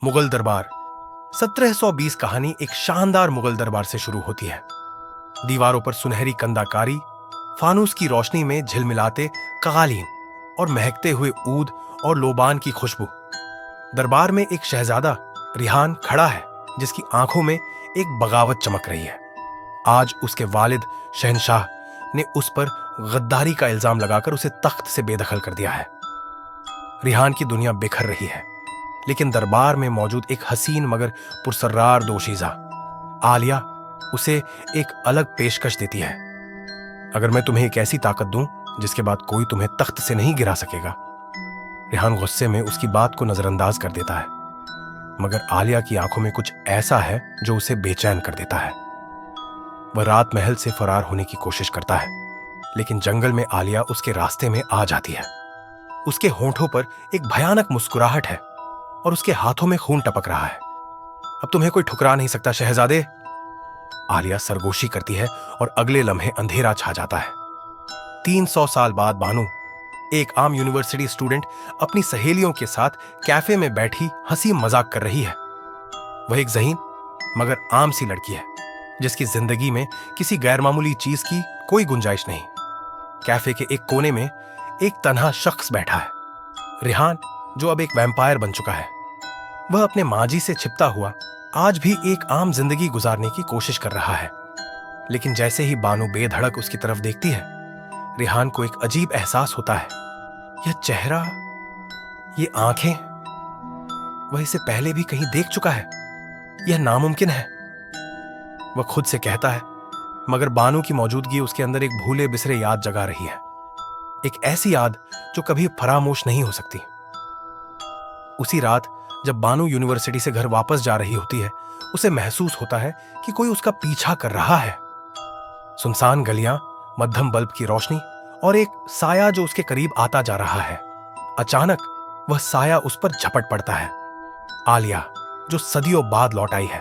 मुगल दरबार। 1720 कहानी एक शानदार मुगल दरबार से शुरू होती है। दीवारों पर सुनहरी कंदाकारी, फानूस की रोशनी में झिलमिलाते कालीन और महकते हुए ऊद और लोबान की खुशबू। दरबार में एक शहजादा रिहान खड़ा है जिसकी आंखों में एक बगावत चमक रही है। आज उसके वालिद शहंशाह ने उस पर गद्दारी का इल्जाम लगाकर उसे तख्त से बेदखल कर दिया है। रिहान की दुनिया बिखर रही है, लेकिन दरबार में मौजूद एक हसीन मगर पुरसर्रार दोशीजा आलिया उसे एक अलग पेशकश देती है। अगर मैं तुम्हें एक ऐसी ताकत दूं जिसके बाद कोई तुम्हें तख्त से नहीं गिरा सकेगा। रिहान गुस्से में उसकी बात को नजरअंदाज कर देता है, मगर आलिया की आंखों में कुछ ऐसा है जो उसे बेचैन कर देता है। वह रात महल से फरार होने की कोशिश करता है, लेकिन जंगल में आलिया उसके रास्ते में आ जाती है। उसके होंठों पर एक भयानक मुस्कुराहट है और उसके हाथों में खून टपक रहा है। अब तुम्हें कोई ठुकरा नहीं सकता शहजादे, आलिया सरगोशी करती है और अगले लम्हे अंधेरा छा जाता है। 300 साल बाद बानू, एक आम यूनिवर्सिटी स्टूडेंट, अपनी सहेलियों के साथ कैफे में बैठी हंसी मजाक कर रही है। वह एक ज़हीन मगर आम सी लड़की है जिसकी जिंदगी में किसी गैरमामूली चीज की कोई गुंजाइश नहीं। कैफे के एक कोने में एक तन्हा शख्स बैठा है, रिहान, जो अब एक वैम्पायर बन चुका है। वह अपने माजी से छिपता हुआ आज भी एक आम जिंदगी गुजारने की कोशिश कर रहा है। लेकिन जैसे ही बानू बेधड़क उसकी तरफ देखती है, रिहान को एक अजीब एहसास होता है। यह चेहरा, ये आंखें, वह इसे पहले भी कहीं देख चुका है। यह नामुमकिन है, वह खुद से कहता है, मगर बानू की मौजूदगी उसके अंदर एक भूले बिसरे याद जगा रही है। एक ऐसी याद जो कभी फरामोश नहीं हो सकती। उसी रात जब बानू यूनिवर्सिटी से घर वापस जा रही होती है, उसे महसूस होता है कि कोई उसका पीछा कर रहा है। सुनसान गलियां, मध्यम बल्ब की रोशनी और एक साया जो उसके करीब आता जा रहा है। अचानक वह साया उस पर झपट पड़ता है। आलिया, जो सदियों बाद लौट आई है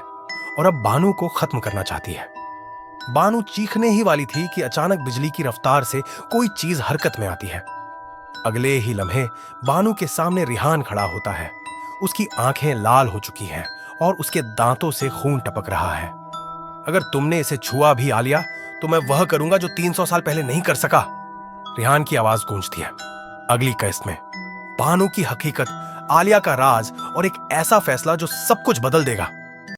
और अब बानू को खत्म करना चाहती है। बानू चीखने ही वाली थी कि अचानक बिजली की रफ्तार से कोई चीज हरकत में आती है। अगले ही लम्हे बानू के सामने रिहान खड़ा होता है। उसकी आंखें लाल हो चुकी हैं और उसके दांतों से खून टपक रहा है। अगर तुमने इसे छुआ भी आलिया, तो मैं वह करूंगा जो 300 साल पहले नहीं कर सका, रिहान की आवाज गूंजती है। अगली किस्त में बानू की हकीकत, आलिया का राज और एक ऐसा फैसला जो सब कुछ बदल देगा।